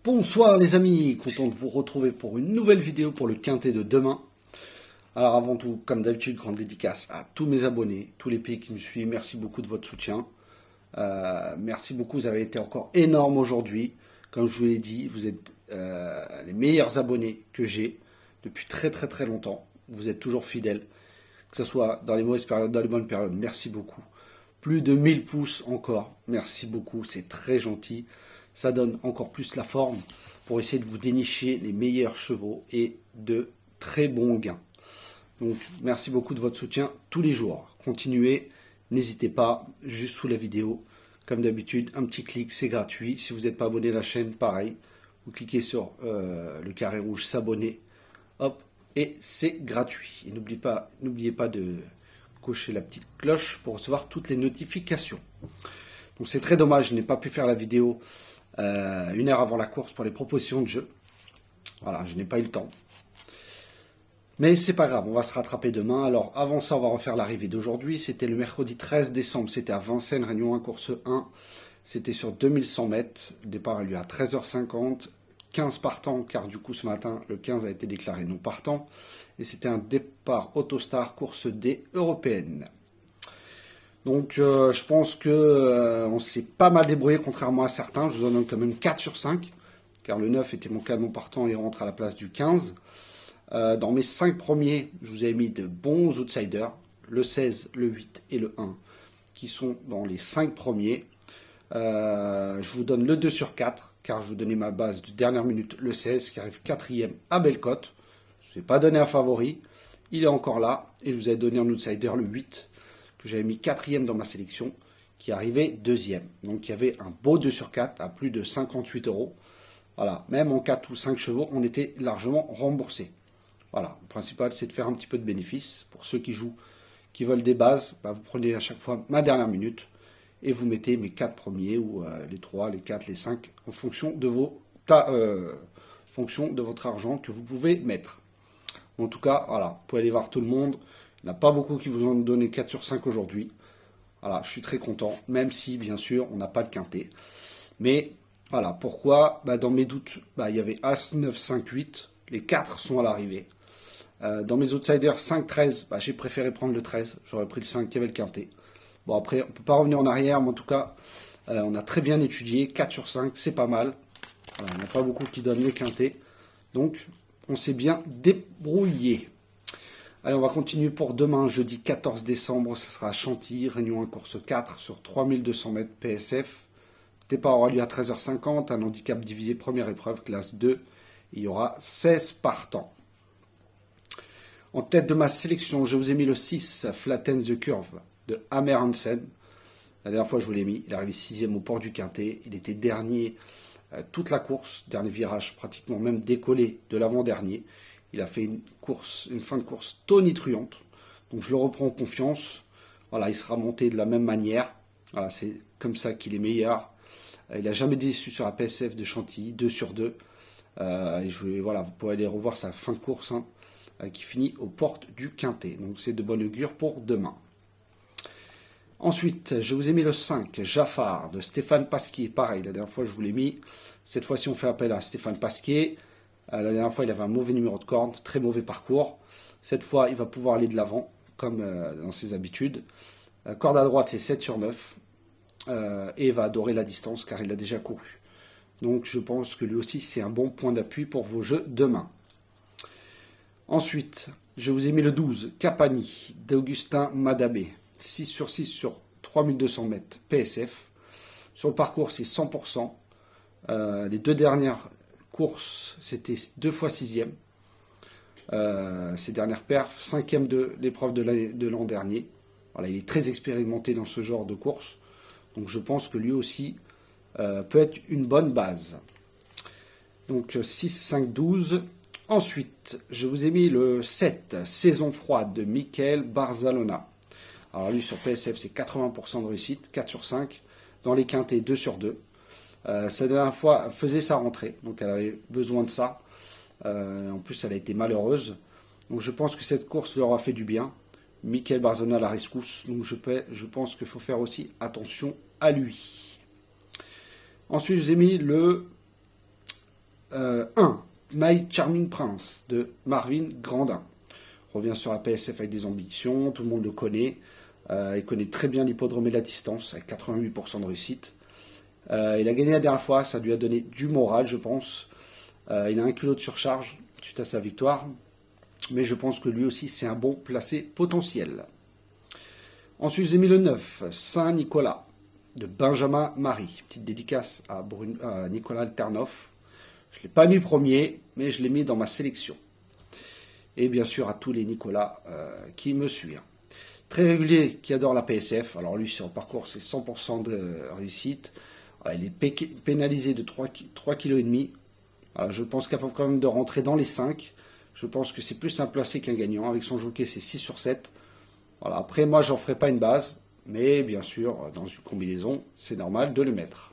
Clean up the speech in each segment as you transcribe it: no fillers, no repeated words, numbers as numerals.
Bonsoir les amis, content de vous retrouver pour une nouvelle vidéo pour le quintet de demain. Alors avant tout, comme d'habitude, grande dédicace à tous mes abonnés, tous les pays qui me suivent, merci beaucoup de votre soutien. Merci beaucoup, vous avez été encore énormes aujourd'hui. Comme je vous l'ai dit, vous êtes les meilleurs abonnés que j'ai depuis très très très longtemps. Vous êtes toujours fidèles, que ce soit dans les mauvaises périodes, dans les bonnes périodes, merci beaucoup. Plus de 1000 pouces encore, merci beaucoup, c'est très gentil. Ça donne encore plus la forme pour essayer de vous dénicher les meilleurs chevaux et de très bons gains. Donc merci beaucoup de votre soutien tous les jours. Continuez, n'hésitez pas, juste sous la vidéo. Comme d'habitude, un petit clic, c'est gratuit. Si vous n'êtes pas abonné à la chaîne, pareil. Vous cliquez sur le carré rouge s'abonner. Hop, et c'est gratuit. Et n'oubliez pas de cocher la petite cloche pour recevoir toutes les notifications. Donc c'est très dommage, je n'ai pas pu faire la vidéo une heure avant la course pour les propositions de jeu. Voilà, je n'ai pas eu le temps. Mais c'est pas grave, on va se rattraper demain. Alors avant ça, on va refaire l'arrivée d'aujourd'hui. C'était le mercredi 13 décembre, c'était à Vincennes, Réunion 1, course 1. C'était sur 2100 mètres. Le départ a lieu à 13h50. 15 partants, car du coup ce matin, le 15 a été déclaré non partant. Et c'était un départ Autostar, course D européenne. Donc je pense que on s'est pas mal débrouillé contrairement à certains. Je vous donne quand même 4 sur 5, car le 9 était mon canon partant et rentre à la place du 15. Dans mes 5 premiers, je vous ai mis de bons outsiders, le 16, le 8 et le 1, qui sont dans les 5 premiers. Je vous donne le 2 sur 4, car je vous donnais ma base de dernière minute, le 16, qui arrive 4e à Bellecote. Je ne vous ai pas donné un favori, il est encore là, et je vous ai donné un outsider, le 8, que j'avais mis 4e dans ma sélection, qui arrivait 2e. Donc il y avait un beau 2 sur 4 à plus de 58 €. Voilà, même en 4 ou 5 chevaux, on était largement remboursé. Voilà, le principal c'est de faire un petit peu de bénéfice. Pour ceux qui jouent, qui veulent des bases, vous prenez à chaque fois ma dernière minute et vous mettez mes 4 premiers ou les 3, les 4, les 5 en fonction de votre argent que vous pouvez mettre. En tout cas, voilà, vous pouvez aller voir tout le monde. Il n'y en a pas beaucoup qui vous ont donné 4 sur 5 aujourd'hui. Voilà, je suis très content, même si, bien sûr, on n'a pas de quintet. Mais, voilà, pourquoi dans mes doutes, il y avait As, 9, 5, 8. Les 4 sont à l'arrivée. Dans mes outsiders 5, 13, j'ai préféré prendre le 13. J'aurais pris le 5 qui avait le quintet. Bon, après, on ne peut pas revenir en arrière, mais en tout cas, on a très bien étudié. 4 sur 5, c'est pas mal. Il n'y en a pas beaucoup qui donnent les quintets. Donc, on s'est bien débrouillé. Allez, on va continuer pour demain, jeudi 14 décembre. Ce sera à Chantilly, Réunion 1, course 4 sur 3200 mètres PSF. Départ aura lieu à 13h50. Un handicap divisé première épreuve, classe 2. Il y aura 16 partants. En tête de ma sélection, je vous ai mis le 6, Flatten the Curve, de Amer Hansen. La dernière fois, je vous l'ai mis. Il est arrivé 6e au port du Quintet. Il était dernier toute la course, dernier virage, pratiquement même décollé de l'avant-dernier. Il a fait une fin de course tonitruante. Donc je le reprends en confiance. Voilà, il sera monté de la même manière. Voilà, c'est comme ça qu'il est meilleur. Il n'a jamais déçu sur la PSF de Chantilly, 2 sur 2. Voilà, vous pouvez aller revoir sa fin de course qui finit aux portes du Quintet. Donc c'est de bon augure pour demain. Ensuite, je vous ai mis le 5, Jaffar, de Stéphane Pasquier. Pareil, la dernière fois, je vous l'ai mis. Cette fois-ci, on fait appel à Stéphane Pasquier. La dernière fois, il avait un mauvais numéro de corde, très mauvais parcours. Cette fois, il va pouvoir aller de l'avant, comme dans ses habitudes. Corde à droite, c'est 7 sur 9. Et il va adorer la distance, car il a déjà couru. Donc, je pense que lui aussi, c'est un bon point d'appui pour vos jeux demain. Ensuite, je vous ai mis le 12, Capani, d'Augustin Madabé. 6 sur 6 sur 3200 mètres PSF. Sur le parcours, c'est 100%. Les 2 dernières courses, c'était 2 fois 6e. Ces dernières perfs, 5e de l'épreuve de l'an dernier. Voilà, il est très expérimenté dans ce genre de course. Donc je pense que lui aussi peut être une bonne base. Donc 6, 5, 12. Ensuite, je vous ai mis le 7, Saison froide, de Michael Barzalona. Alors lui, sur PSF, c'est 80% de réussite, 4 sur 5. Dans les quintets, 2 sur 2. Sa dernière fois, elle faisait sa rentrée, donc elle avait besoin de ça. En plus, elle a été malheureuse. Donc je pense que cette course leur a fait du bien. Michael Barzalona à la rescousse. Donc je pense qu'il faut faire aussi attention à lui. Ensuite, je vous ai mis le 1. My Charming Prince de Marvin Grandin. Revient sur la PSF avec des ambitions, tout le monde le connaît. Il connaît très bien l'hippodrome et la distance, avec 88% de réussite. Il a gagné la dernière fois, ça lui a donné du moral, je pense. Il a 1 kg de surcharge suite à sa victoire. Mais je pense que lui aussi, c'est un bon placé potentiel. Ensuite, j'ai mis le 9, Saint-Nicolas, de Benjamin Marie. Petite dédicace à Nicolas Alternoff. Je ne l'ai pas mis premier, mais je l'ai mis dans ma sélection. Et bien sûr, à tous les Nicolas qui me suivent. Très régulier, qui adore la PSF. Alors lui, sur le parcours, c'est 100% de réussite. Alors, il est pénalisé de 3,5 kg. Je pense capable quand même de rentrer dans les 5. Je pense que c'est plus un placé qu'un gagnant. Avec son jockey, c'est 6 sur 7. Voilà. Après, moi, j'en ferai pas une base. Mais bien sûr, dans une combinaison, c'est normal de le mettre.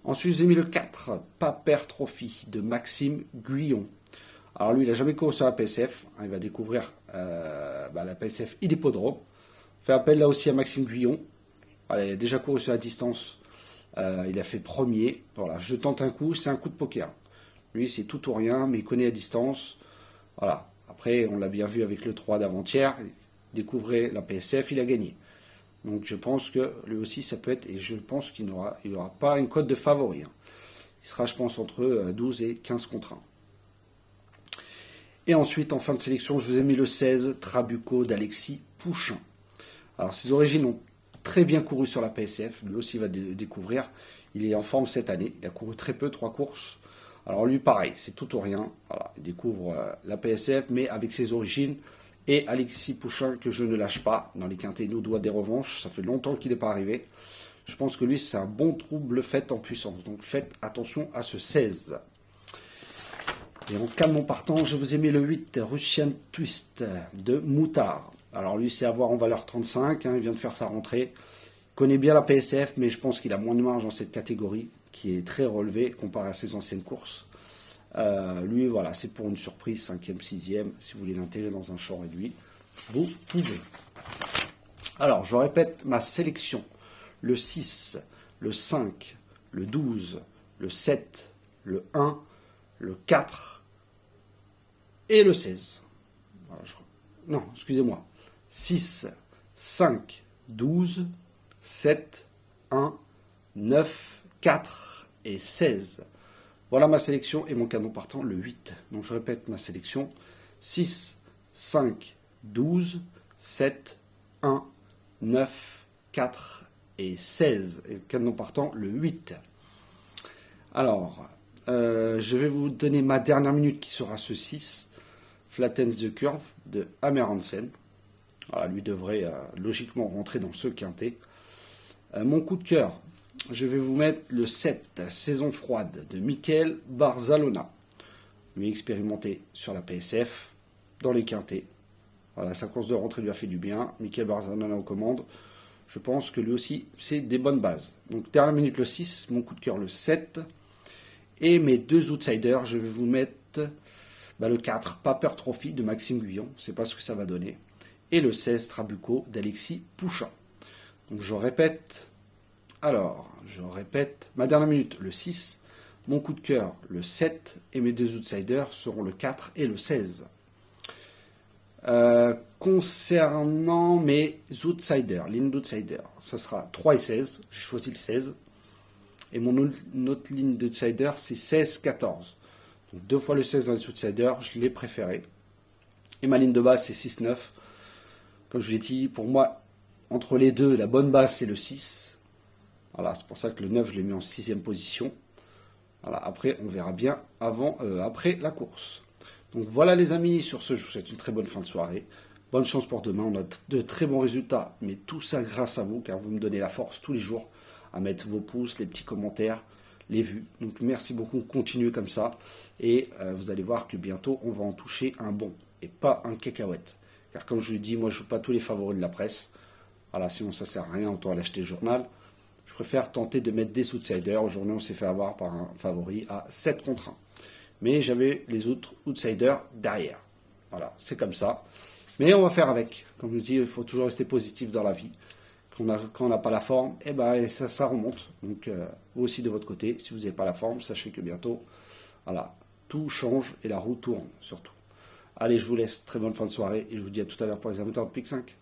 Ensuite, j'ai mis le 4, Paper Trophy de Maxime Guyon. Alors lui, il n'a jamais couru sur la PSF. Il va découvrir la PSF et l'hippodrome. Fait appel là aussi à Maxime Guyon. Il a déjà couru sur la distance. Il a fait premier. Voilà, je tente un coup, c'est un coup de poker. Lui, c'est tout ou rien, mais il connaît la distance. Voilà. Après, on l'a bien vu avec le 3 d'avant-hier. Il découvrait la PSF, il a gagné. Donc je pense que lui aussi, ça peut être, et je pense qu'il n'aura pas une cote de favori. Il sera, je pense, entre 12 et 15 contre 1. Et ensuite, en fin de sélection, je vous ai mis le 16, Trabuco d'Alexis Pouchin. Alors, ses origines ont très bien couru sur la PSF. Lui aussi va découvrir. Il est en forme cette année. Il a couru très peu, 3 courses. Alors, lui, pareil, c'est tout ou rien. Voilà, il découvre la PSF, mais avec ses origines. Et Alexis Pouchin, que je ne lâche pas. Dans les quintés, il nous doit des revanches. Ça fait longtemps qu'il n'est pas arrivé. Je pense que lui, c'est un bon trouble fait en puissance. Donc, faites attention à ce 16. Et en calme en partant, je vous ai mis le 8, Russian Twist de Moutard. Alors lui, c'est à voir en valeur 35, il vient de faire sa rentrée. Il connaît bien la PSF, mais je pense qu'il a moins de marge dans cette catégorie, qui est très relevée comparé à ses anciennes courses. Lui, voilà, c'est pour une surprise, 5e, 6e, si vous voulez l'intégrer dans un champ réduit, vous pouvez. Alors, je répète ma sélection. Le 6, le 5, le 12, le 7, le 1, le 4 et le 16. Voilà, non, excusez-moi. 6, 5, 12, 7, 1, 9, 4 et 16. Voilà ma sélection et mon canon partant, le 8. Donc je répète ma sélection. 6, 5, 12, 7, 1, 9, 4 et 16. Et le canon partant, le 8. Alors, je vais vous donner ma dernière minute qui sera ce 6, Flattens the Curve de Amer Hansen. Voilà, lui devrait logiquement rentrer dans ce quintet. Mon coup de cœur, je vais vous mettre le 7, Saison froide de Michael Barzalona. Lui expérimenté sur la PSF, dans les quintets. Voilà, sa course de rentrée lui a fait du bien. Michael Barzalona aux commandes. Je pense que lui aussi, c'est des bonnes bases. Donc, dernière minute le 6, mon coup de cœur le 7. Et mes deux outsiders, je vais vous mettre le 4, Paper Trophy de Maxime Guyon. Je ne sais pas ce que ça va donner. Et le 16, Trabuco d'Alexis Pouchin. Donc je répète. Alors, je répète. Ma dernière minute, le 6. Mon coup de cœur, le 7. Et mes deux outsiders seront le 4 et le 16. Concernant mes outsiders, ligne d'outsiders, ça sera 3 et 16. J'ai choisi le 16. Et mon autre ligne d'outsider, c'est 16-14. Donc 2 fois le 16 dans les outsiders, je l'ai préféré. Et ma ligne de base, c'est 6-9. Comme je vous l'ai dit, pour moi, entre les deux, la bonne base, c'est le 6. Voilà, c'est pour ça que le 9, je l'ai mis en 6e position. Voilà, après, on verra bien après la course. Donc voilà les amis, sur ce, je vous souhaite une très bonne fin de soirée. Bonne chance pour demain, on a de très bons résultats, mais tout ça grâce à vous, car vous me donnez la force tous les jours à mettre vos pouces, les petits commentaires, les vues. Donc merci beaucoup, continuez comme ça. Et vous allez voir que bientôt, on va en toucher un bon, et pas un cacahuète. Car comme je vous dis, moi je ne joue pas tous les favoris de la presse. Voilà, sinon ça ne sert à rien, autant aller acheter le journal. Je préfère tenter de mettre des outsiders. Aujourd'hui, on s'est fait avoir par un favori à 7 contre 1. Mais j'avais les autres outsiders derrière. Voilà, c'est comme ça. Mais on va faire avec. Comme je dis, il faut toujours rester positif dans la vie. Quand on n'a pas la forme, et ben, ça remonte. Donc, vous aussi de votre côté, si vous n'avez pas la forme, sachez que bientôt, voilà, tout change et la roue tourne surtout. Allez, je vous laisse. Très bonne fin de soirée et je vous dis à tout à l'heure pour les amateurs de Pic 5.